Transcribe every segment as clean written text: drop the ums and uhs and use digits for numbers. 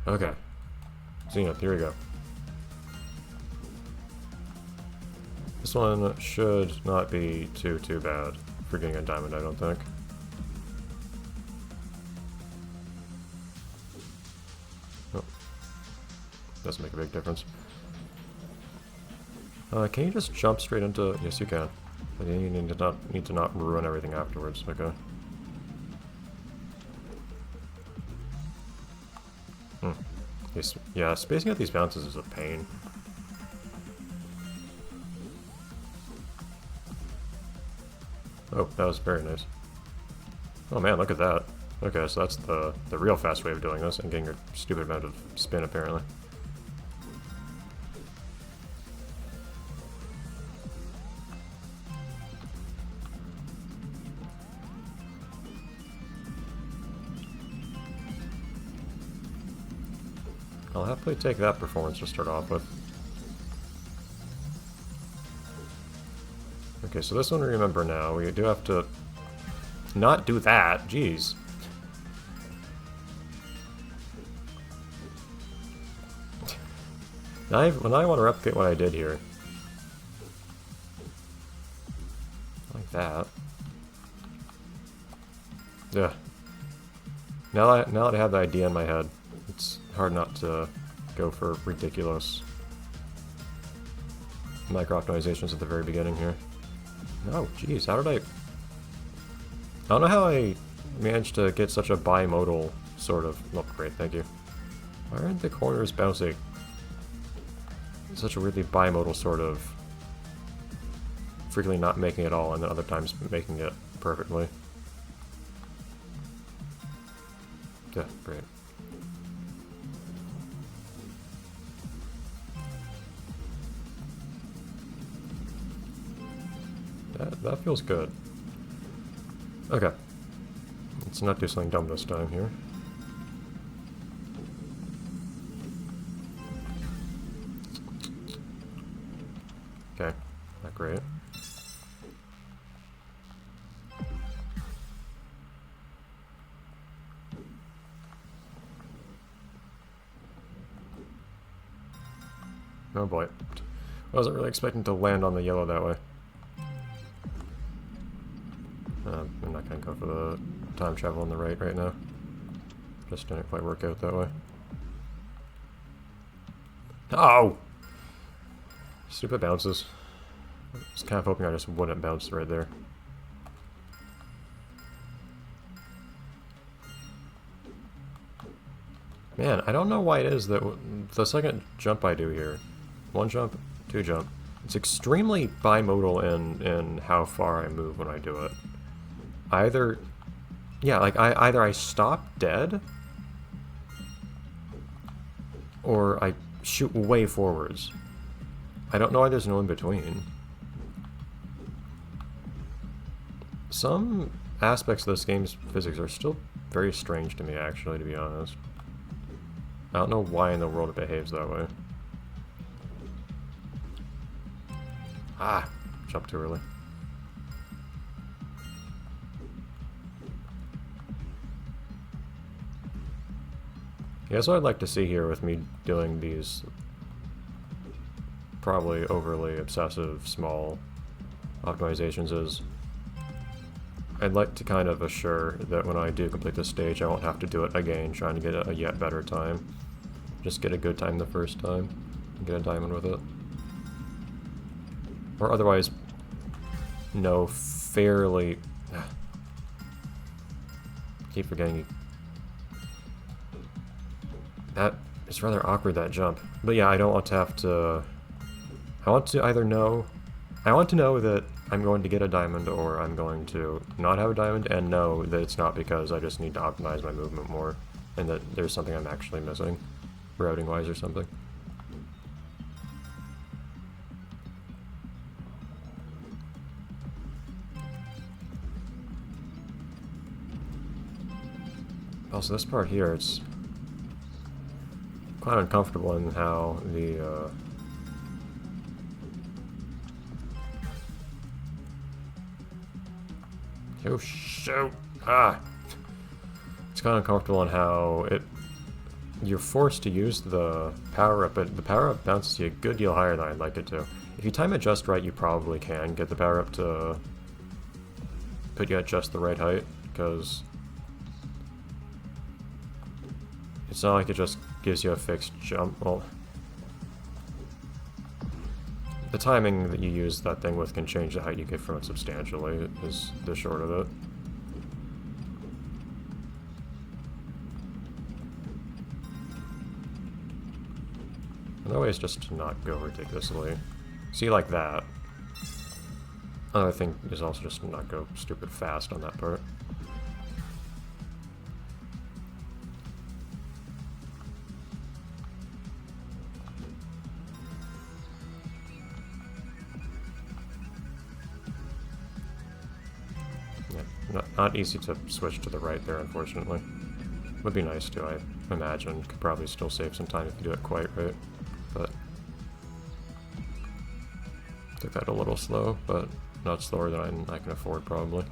Okay. Zenith, here we go. This one should not be too bad for getting a diamond, I don't think. Oh. Doesn't make a big difference. Can you just jump straight into... Yes, you can. But you need to not ruin everything afterwards. Okay. Yeah, spacing out these bounces is a pain. Oh, that was very nice. Oh man, look at that. Okay, so that's the real fast way of doing this and getting your stupid amount of spin, apparently. I'll happily take that performance to start off with. Okay, so this one we remember now. We do have to not do that. Jeez. When I want to replicate what I did here. Like that. Yeah. Now that I have the idea in my head, it's hard not to go for ridiculous micro-optimizations at the very beginning here. Oh, jeez, how did I don't know how I managed to get such a bimodal sort of... Oh, great, thank you. Why aren't the corners bouncy? Such a weirdly bimodal sort of... frequently not making it all, and then other times making it perfectly. Yeah, great. That feels good. Okay. Let's not do something dumb this time here. Okay, not great. Oh boy. I wasn't really expecting to land on the yellow that way. I'm not going to go for the time travel on the right now. Just didn't quite work out that way. Oh! Stupid bounces. I was kind of hoping I just wouldn't bounce right there. Man, I don't know why it is that the second jump I do here, one jump, two jump, it's extremely bimodal in how far I move when I do it. Either, yeah, like either I stop dead, or I shoot way forwards. I don't know why there's no in between. Some aspects of this game's physics are still very strange to me, actually, to be honest. I don't know why in the world it behaves that way. Ah, jumped too early. Yeah, that's what I'd like to see here with me doing these probably overly obsessive small optimizations is I'd like to kind of assure that when I do complete this stage I won't have to do it again trying to get a yet better time. Just get a good time the first time and get a diamond with it. Or otherwise know fairly... keep forgetting. That is rather awkward, that jump. But yeah, I don't want to have to... I want to either know... I want to know that I'm going to get a diamond, or I'm going to not have a diamond, and know that it's not because I just need to optimize my movement more, and that there's something I'm actually missing, routing-wise or something. Also, this part here, it's quite uncomfortable in how the, oh, shoot! Ah! It's kind of uncomfortable in how it you're forced to use the power-up, but the power-up bounces you a good deal higher than I'd like it to. If you time it just right, you probably can get the power-up to put you at just the right height, because it's not like it just gives you a fixed jump. Well, the timing that you use that thing with can change the height you get from it substantially, is the short of it. Another way is just to not go ridiculously. See, like that. Another thing is also just to not go stupid fast on that part. Yeah, not easy to switch to the right there, unfortunately. Would be nice to, I imagine. Could probably still save some time if you do it quite right. But took that a little slow, but not slower than I can afford, probably.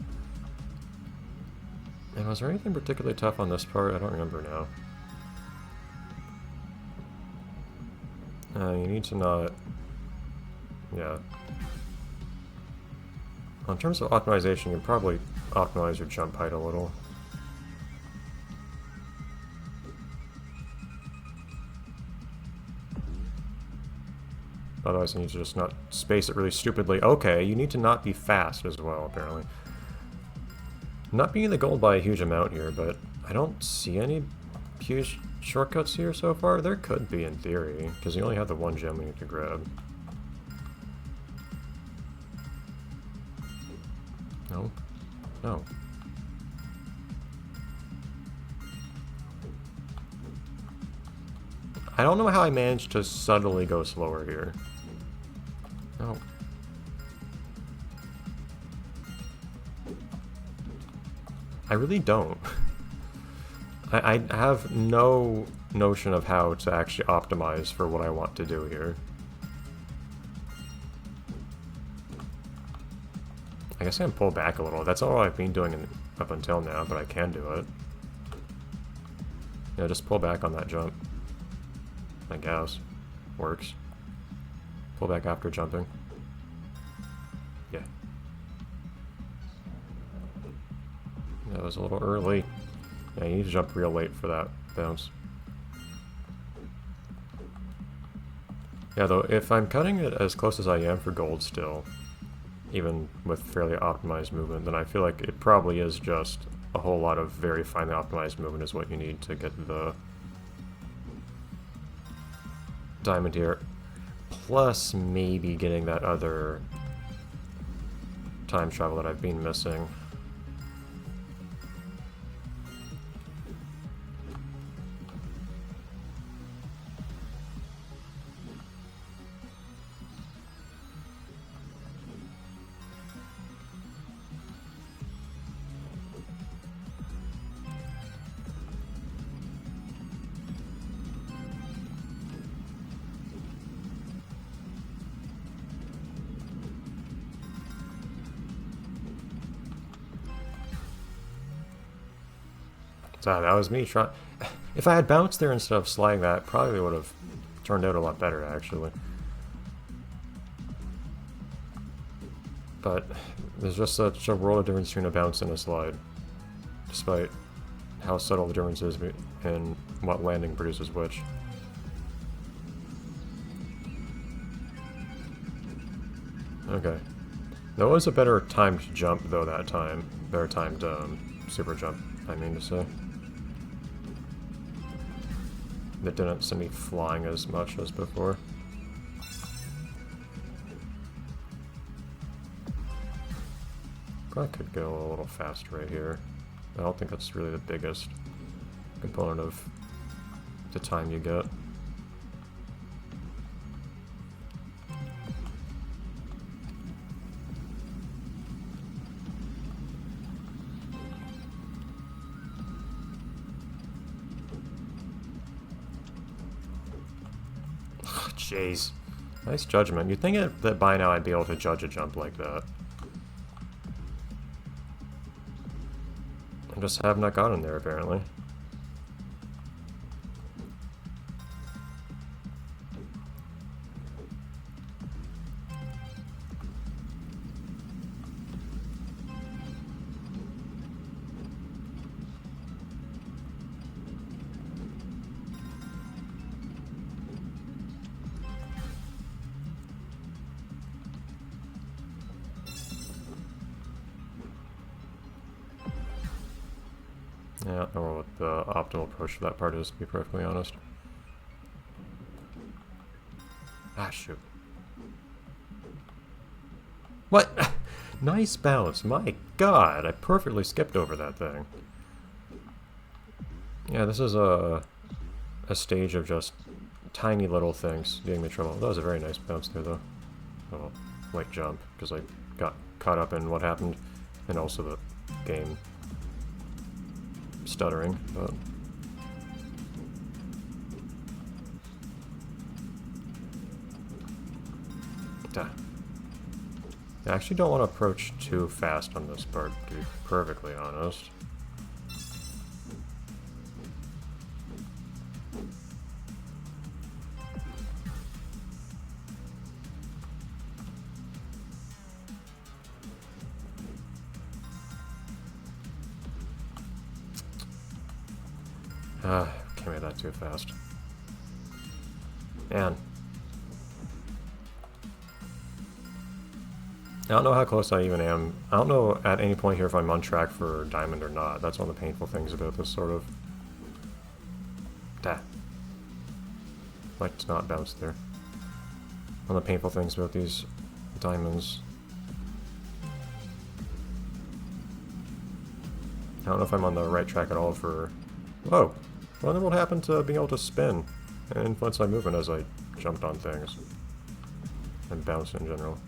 And was there anything particularly tough on this part? I don't remember now. You need to not... Yeah. Well, in terms of optimization, you can probably optimize your jump height a little. Otherwise you need to just not space it really stupidly. Okay, you need to not be fast as well, apparently. Not beating the goal by a huge amount here, but I don't see any huge shortcuts here so far. There could be in theory, because you only have the one gem we need to grab. No. No. I don't know how I managed to subtly go slower here. No. I really don't. I have no notion of how to actually optimize for what I want to do here. I guess I can pull back a little. That's all I've been doing up until now, but I can do it. Yeah, just pull back on that jump. I guess. Works. Pull back after jumping. Yeah. That was a little early. Yeah, you need to jump real late for that bounce. Yeah, though, if I'm cutting it as close as I am for gold still, even with fairly optimized movement, then I feel like it probably is just a whole lot of very finely optimized movement is what you need to get the diamond here. Plus, maybe getting that other time travel that I've been missing. So that was me trying. If I had bounced there instead of sliding that, probably would have turned out a lot better, actually. But there's just such a world of difference between a bounce and a slide, despite how subtle the difference is in what landing produces which. Okay. That was a better timed jump, though, that time. Better timed super jump, I mean to say. That didn't send me flying as much as before. Probably could go a little faster right here. I don't think that's really the biggest component of the time you get. Jeez. Nice judgment. You'd think that by now I'd be able to judge a jump like that. I just have not gotten there, apparently. Yeah, I don't know what the optimal approach for that part is, to be perfectly honest. Ah, shoot. What? Nice bounce. My god, I perfectly skipped over that thing. Yeah, this is a stage of just tiny little things getting me trouble. That was a very nice bounce there, though. Oh, late jump, because I got caught up in what happened, and also the game stuttering, but... I actually don't want to approach too fast on this part, to be perfectly honest. Can't make that too fast. Man. I don't know how close I even am. I don't know at any point here if I'm on track for Diamond or not. That's one of the painful things about this sort of... Might not bounce there. One of the painful things about these diamonds. I don't know if I'm on the right track at all for... Whoa! I wonder what happened to being able to spin and influence my movement as I jumped on things. And bounce in general.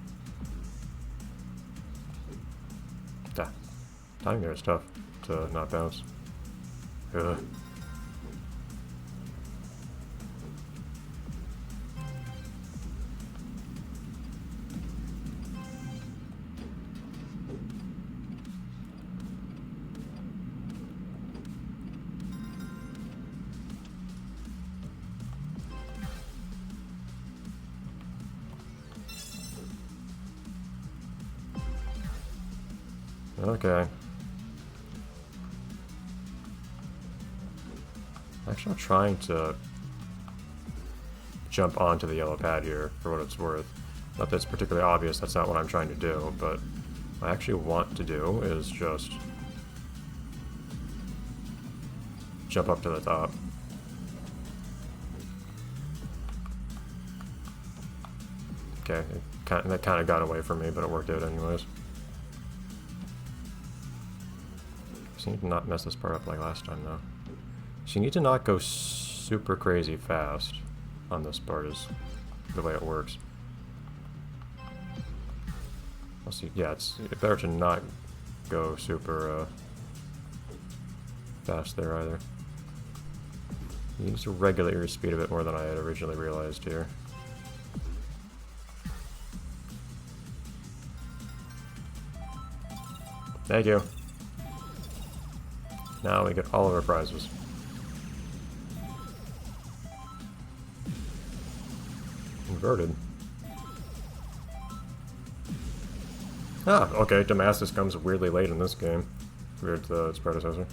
Timing there is tough to not bounce. Ugh. Okay. Actually, I'm trying to jump onto the yellow pad here, for what it's worth. Not that it's particularly obvious, that's not what I'm trying to do, but what I actually want to do is just jump up to the top. Okay, that kind of got away from me, but it worked out anyways. Just need to not mess this part up like last time, though. So you need to not go super crazy fast on this part is the way it works. I'll see. Yeah, it's better to not go super fast there either. You need to regulate your speed a bit more than I had originally realized here. Thank you. Now we get all of our prizes. Inverted. Ah, okay, Damascus comes weirdly late in this game, compared to its predecessor.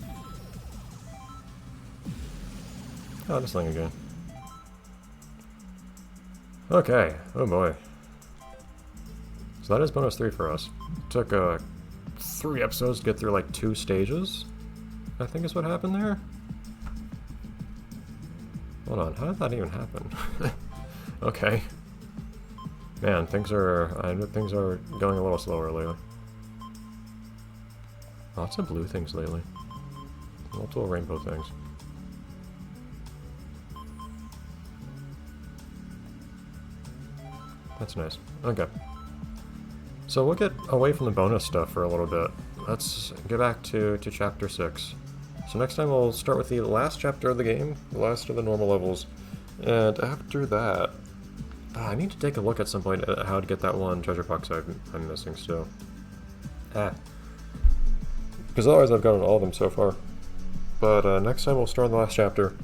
Oh, this thing again. Okay, oh boy. So that is bonus 3 for us. It took 3 episodes to get through like 2 stages, I think is what happened there. Hold on, how did that even happen? Okay. Man, things are going a little slower lately. Lots of blue things lately. Multiple rainbow things. That's nice. Okay. So we'll get away from the bonus stuff for a little bit. Let's get back to chapter 6. So next time we'll start with the last chapter of the game, the last of the normal levels. And after that, I need to take a look at some point at how to get that one treasure box I'm missing still. Because otherwise I've gotten all of them so far. But next time we'll start on the last chapter.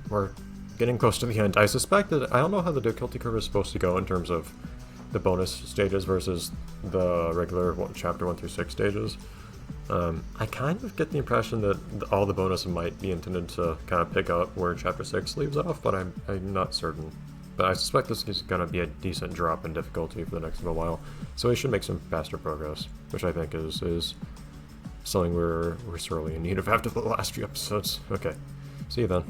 We're getting close to the end. I suspect that I don't know how the difficulty curve is supposed to go in terms of the bonus stages versus the regular chapter 1 through 6 stages. I kind of get the impression that all the bonus might be intended to kind of pick up where chapter 6 leaves off, but I'm not certain. But I suspect this is going to be a decent drop in difficulty for the next little while, so we should make some faster progress, which I think is Something we're sorely in need of after the last few episodes. Okay. See you then.